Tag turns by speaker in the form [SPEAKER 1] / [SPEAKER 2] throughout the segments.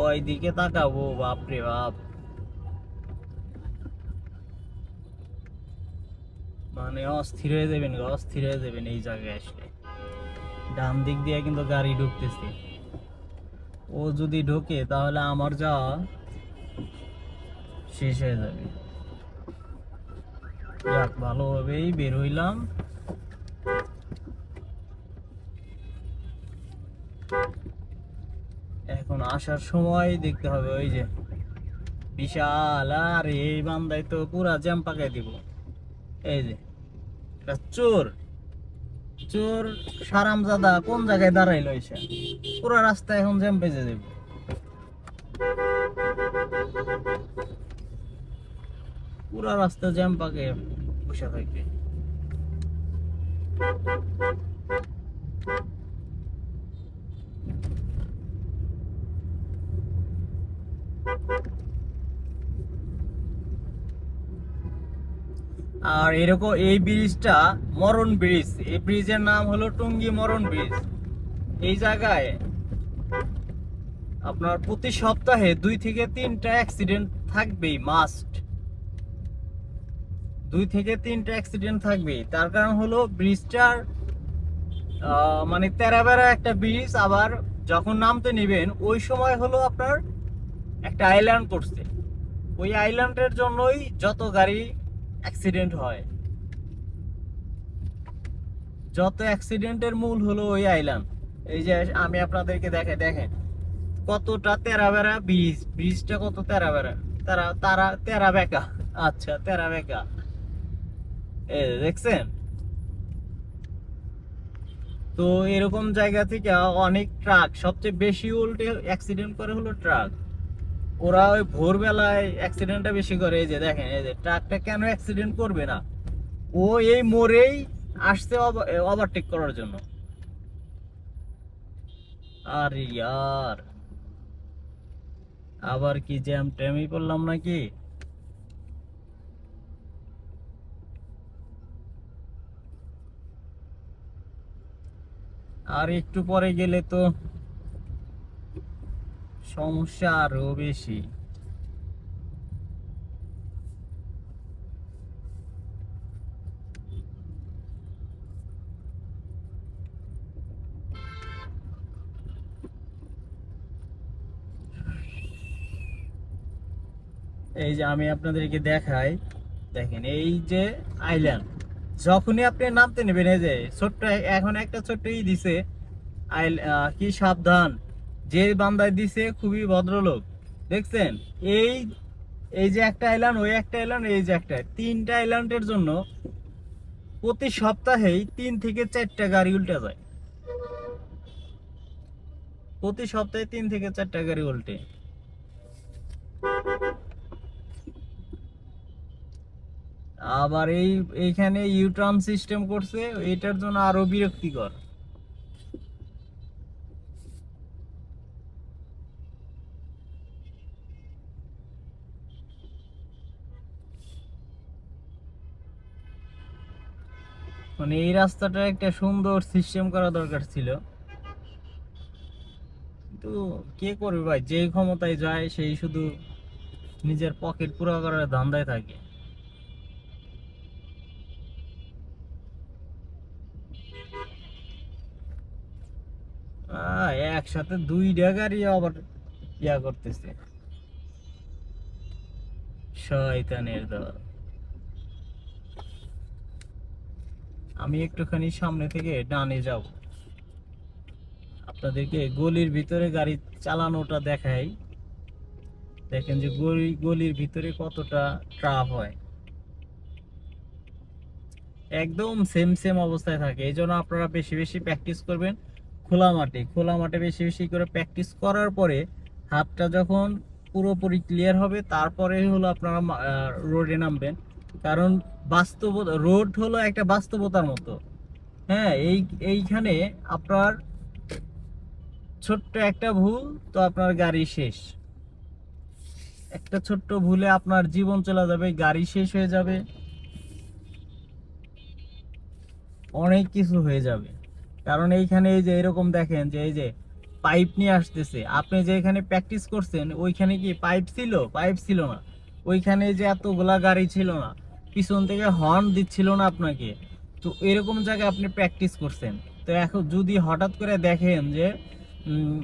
[SPEAKER 1] ওই দিকে তাকাবো, বাপরে বাপ, মানে অস্থির হয়ে যাবেন গো, অস্থির হয়ে যাবেন এই জায়গায় আসলে। ডান দিক দিয়ে কিন্তু গাড়ি ঢুকতেছে, ও যদি ঢোকে তাহলে আমার যাওয়া শেষ হয়ে যাবে। যাক, ভালোভাবেই বের হইলাম। এখন আসার সময় দেখতে হবে, ওই যে বিশাল, আর এই বান্দায় তো পুরা জ্যাম পাকাই দিব। এই যে একটা চোর, চোর সারামজাদা কোন জায়গায় দাঁড়াইলো এসে, পুরা রাস্তা এখন জ্যাম পেঁচে দেব, পুরা রাস্তা জ্যাম পাকে বসে থাকবে। আর এরকম এই ব্রিজটা মরণ ব্রিজ, এই ব্রিজের নাম হলো টুঙ্গি মরণ ব্রিজ। এই জায়গায় আপনার প্রতি সপ্তাহে 2 থেকে 3টা অ্যাক্সিডেন্ট থাকবেই, মাস্ট। 2 থেকে 3টা অ্যাক্সিডেন্ট থাকবেই। তার কারণ হলো ব্রিজটার মানে তেরাবেরা একটা ব্রিজ, আবার যখন নামতে নিবেন ওই সময় হলো আপনার একটা আইল্যান্ড করছে, ওই আইল্যান্ডের জন্যই যত গাড়ি অ্যাক্সিডেন্ট হয়। যত অ্যাক্সিডেন্টের মূল হলো ওই আইল্যান্ড। এই যে আমি আপনাদেরকে দেখেন কতটা তেরা বেড়া ব্রিজ, ব্রিজটা কত তেরা বেড়া, তেরা বেঁকা, আচ্ছা তেরা বেঁকা, এই দেখছেন। তো এরকম জায়গা থেকে অনেক ট্রাক, সবচেয়ে বেশি উল্টে অ্যাক্সিডেন্ট করে হলো ট্রাক। ওরা ওই ভোরবেলায় অ্যাক্সিডেন্টটা বেশি করে। এই যে দেখেন, এই যে ট্রাকটা কেন অ্যাক্সিডেন্ট করবে না, ও এই মোড়েই আসছে ওভারটেক করার জন্য। আর ইয়ার, আবার কি জ্যাম ট্যামই করলাম নাকি? আর একটু পরে গেলে তো সমস্যা আরো বেশি। এই যে আমি আপনাদেরকে দেখাই, দেখেন এই যে আইল্যান্ড, যখনই আপনি নামতে নেবেন, এই যে ছোট্ট এখন একটা ছোট্ট দিছে, কি সাবধান, যে বান্দায় দিছে খুবই ভদ্রলোক, দেখছেন। এই এই যে একটা আইল্যান্ড, ওই একটা আইল্যান্ড, এই যে একটা, 3টা আইল্যান্ডের জন্য প্রতি সপ্তাহেই 3 থেকে 4টা গাড়ি উল্টে যায়। প্রতি সপ্তাহে 3 থেকে 4টা গাড়ি উল্টে। আবার এইখানে ইউটার্ন সিস্টেম করছে, এটার জন্য আরো বিরক্তিকর। মানে এই রাস্তাটা একটা সুন্দর সিস্টেম করা দরকার ছিল, কিন্তু কে করবে ভাই, যে ক্ষমতায় যায় সেই শুধু নিজের পকেট পুরো করার ধান্দায় থাকে। একসাথে 2টা গাড়ি আবার ইয়া করতেছে, শয়তানের দল। আমি একটুখানি সামনে থেকে ডানে যাব, আপনাদেরকে গলির ভিতরে গাড়ি চালানোটা দেখাই। দেখেন যে গলির ভিতরে কতটা ট্রাফ হয়, একদম সেম সেম অবস্থায় থাকে। এই জন্য আপনারা বেশি বেশি প্র্যাকটিস করবেন খোলা মাঠে বেশি বেশি করে প্র্যাকটিস করার পরে হাতটা যখন পুরোপুরি ক্লিয়ার হবে, তারপরে হলো আপনারা রোডে নামবেন। কারণ রোড হলো একটা বাস্তবতার মতো। হ্যাঁ, এইখানে আপনার ছোট্ট একটা ভুল, তো আপনার গাড়ি শেষ। একটা ছোট্ট ভুলে আপনার জীবন চলে যাবে, গাড়ি শেষ হয়ে যাবে, অনেক কিছু হয়ে যাবে। কারণ এইখানে এই যে এরকম দেখেন যে এই যে পাইপ নিয়ে আসতেছে। আপনি যে এখানে প্র্যাকটিস করছেন ওইখানে কি পাইপ ছিল? পাইপ ছিল না। ওইখানে যে এতগুলা গাড়ি ছিল না, পিছন থেকে হর্ন দিচ্ছিল না আপনাকে। তো এরকম জায়গায় আপনি প্র্যাকটিস করছেন। তো এখন যদি হঠাৎ করে দেখেন যে উম,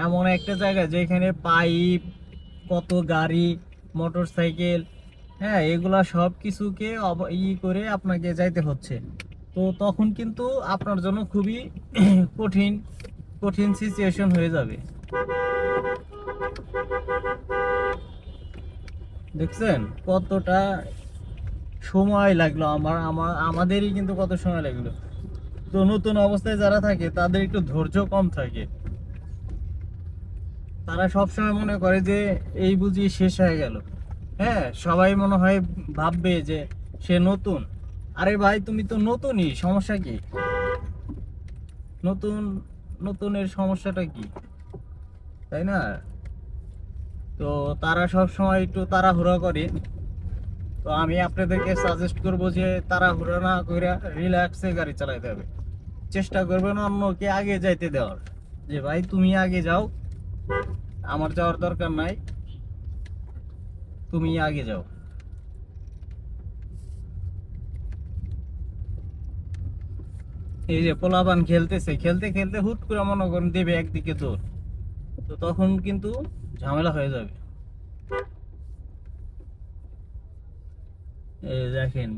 [SPEAKER 1] এমন একটা জায়গা যেখানে পাইপ, কত গাড়ি, মোটর সাইকেল, হ্যাঁ, এগুলা সব কিছুকে করে আপনাকে যাইতে হচ্ছে, তো তখন কিন্তু আপনার জন্য খুবই কঠিন কঠিন সিচুয়েশন হয়ে যাবে। দেখছেন কতটা সময় লাগলো, আমাদেরই কিন্তু কত সময় লাগলো। তো নতুন অবস্থায় যারা থাকে তাদের একটু ধৈর্য কম থাকে। তারা সবসময় মনে করে যে এই বুঝি শেষ হয়ে গেল। হ্যাঁ, সবাই মনে হয় ভাববে যে সে নতুন। আরে ভাই, তুমি তো নতুনই, সমস্যা কি? নতুন নতুনের সমস্যাটা কি, তাই না? তো তারা সব সময় একটু তাড়াহুড়া করে। তো আমি আপনাদেরকে সাজেস্ট করব যে তাড়াহুড়া না করে রিল্যাক্সে গাড়ি চালাতে হবে। চেষ্টা করবেন অন্যকে আগে যাইতে দেওয়ার, যে ভাই তুমি আগে যাও, আমার যাওয়ার দরকার নাই, তুমি আগে যাও। এই যে পোলাপান খেলতেছে, খেলতে খেলতে হুট করে মনে করেন দেবে একদিকে দৌড়, তো তখন কিন্তু ঝামেলা হয়ে যাবে। এই দেখেন,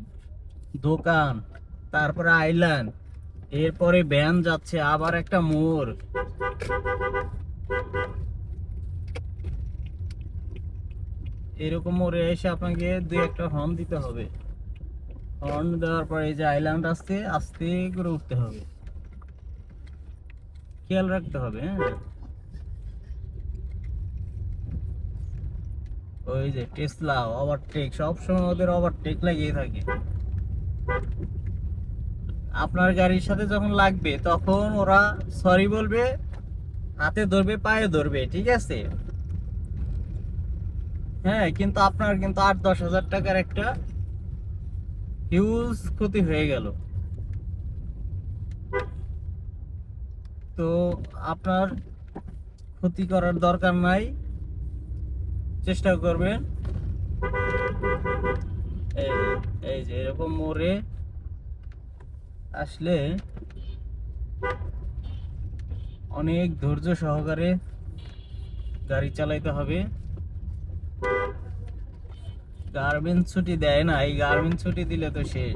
[SPEAKER 1] দোকান, তারপরে আইল্যান্ড, এরপরে ভ্যান যাচ্ছে, আবার একটা মোড়। এরকম মোড়ে এসে আপনাকে দুই একটা হর্ন দিতে হবে। হর্ন দেওয়ার পরে এই যে আইল্যান্ড আসতে আস্তে করে উঠতে হবে, খেয়াল রাখতে হবে। হ্যাঁ, ওই যে টেসলা ওভারটেক, সবসময় ওদের ওভারটেক লাগিয়ে থাকে। আপনার গাড়ির সাথে যখন লাগবে তখন ওরা সরি বলবে, হাতে ধরবে, পায়ে ধরবে, ঠিক আছে। হ্যাঁ, কিন্তু আপনার কিন্তু 8-10 হাজার টাকার একটা হিউজ ক্ষতি হয়ে গেল। তো আপনার ক্ষতি করার দরকার নাই, চেষ্টা করবেন এই এই যে এরকম মোড়ে আসলে অনেক ধৈর্য সহকারে গাড়ি চালাইতে হবে। গার্মেন্টস ছুটি দেয় না, এই গার্মেন্টস ছুটি দিলে তো শেষ।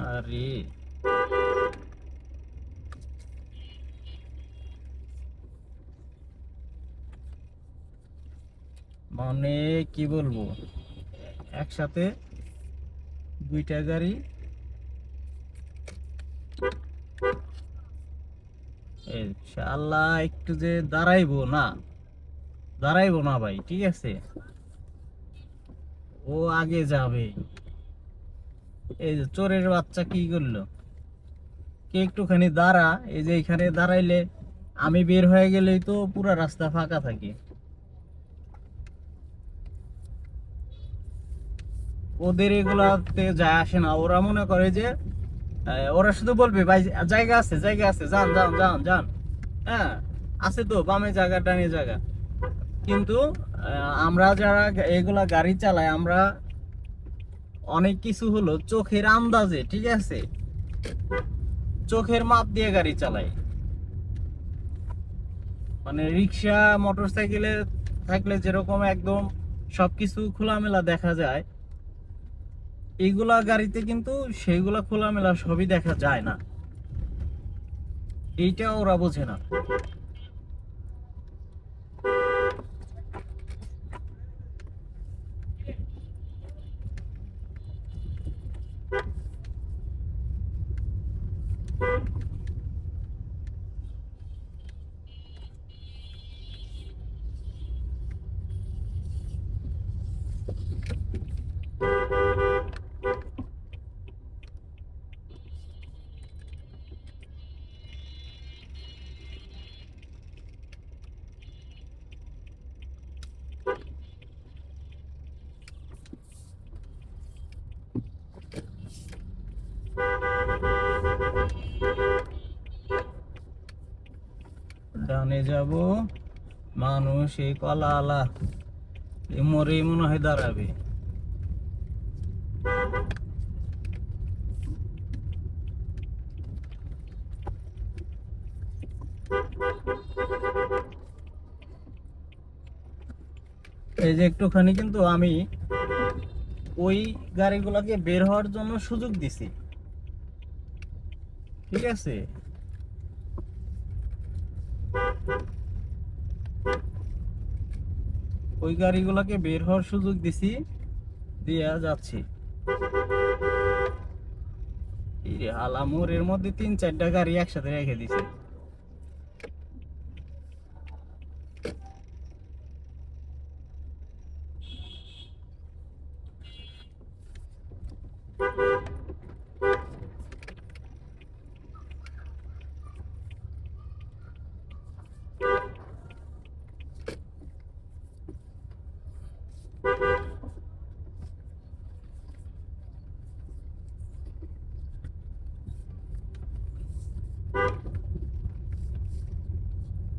[SPEAKER 1] আরে মানে কি বলবো, একসাথে দুইটা গাড়ি, ইনশাআল্লাহ একটু যে দাঁড়াইবো না, দাঁড়াইবো না ভাই, ঠিক আছে, ও আগে যাবে। এই যে চোরের বাচ্চা কি করলো, কে একটুখানি দাঁড়া, এই যে এখানে দাঁড়াইলে আমি বের হয়ে গেলেই তো পুরো রাস্তা ফাঁকা থাকে। ওদের এগুলাতে যায় আসে না, ওরা মনে করে যে ওরা শুধু বলবে ভাই জায়গা আছে, জায়গা আছে, যান যান যান যান, হ্যাঁ, আছে তো বামে জায়গা, ডানে জায়গা। কিন্তু আমরা যারা এগুলা গাড়ি চালাই, আমরা অনেক কিছু হলো চোখের আন্দাজে, ঠিক আছে, চোখের মাপ দিয়ে গাড়ি চালাই। মানে রিক্সা, মোটর সাইকেলে থাকলে যেরকম একদম সবকিছু খোলামেলা দেখা যায়, এইগুলা গাড়িতে কিন্তু সেইগুলা খোলামেলা সবই দেখা যায় না। এইটা ওরা বোঝে না। ডানে যাব, মানুষ এই কলা আলা মরেই মনে হয় দাঁড়াবে। এই যে একটুখানি কিন্তু আমি ওই গাড়িগুলোকে বের হওয়ার জন্য সুযোগ দিছি, ঠিক আছে। ওই গাড়িগুলোকে বের হওয়ার সুযোগ দিছি, দিয়া যাচ্ছি। এই রে আলামুর এর মধ্যে 3-4টা গাড়ি একসাথে রেখে দিছে।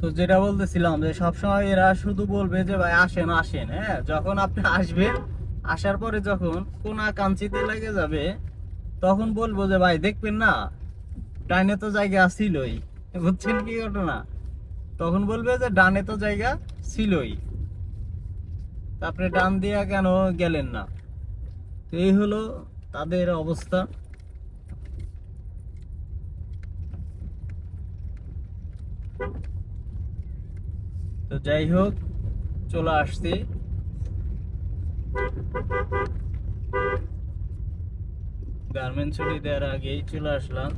[SPEAKER 1] তো যেটা বলতেছিলাম যে সবসময় এরা শুধু বলবে যে ভাই আসেন আসেন, হ্যাঁ যখন আপনি আসবেন, আসার পরে যখন কোনা কাঞ্চিতে লেগে যাবে, তখন বলবো যে ভাই দেখবেন না ডাইনে তো জায়গা ছিলই, বুঝছেন কি ঘটনা। তখন বলবে যে ডানে তো জায়গা ছিলই, তারপরে ডান দিয়া কেন গেলেন না। তো এই হলো তাদের অবস্থা। তো যাই হোক, চলে আসছি, গার্মেন্টস ছুটি দেওয়ার আগেই চলে আসলাম।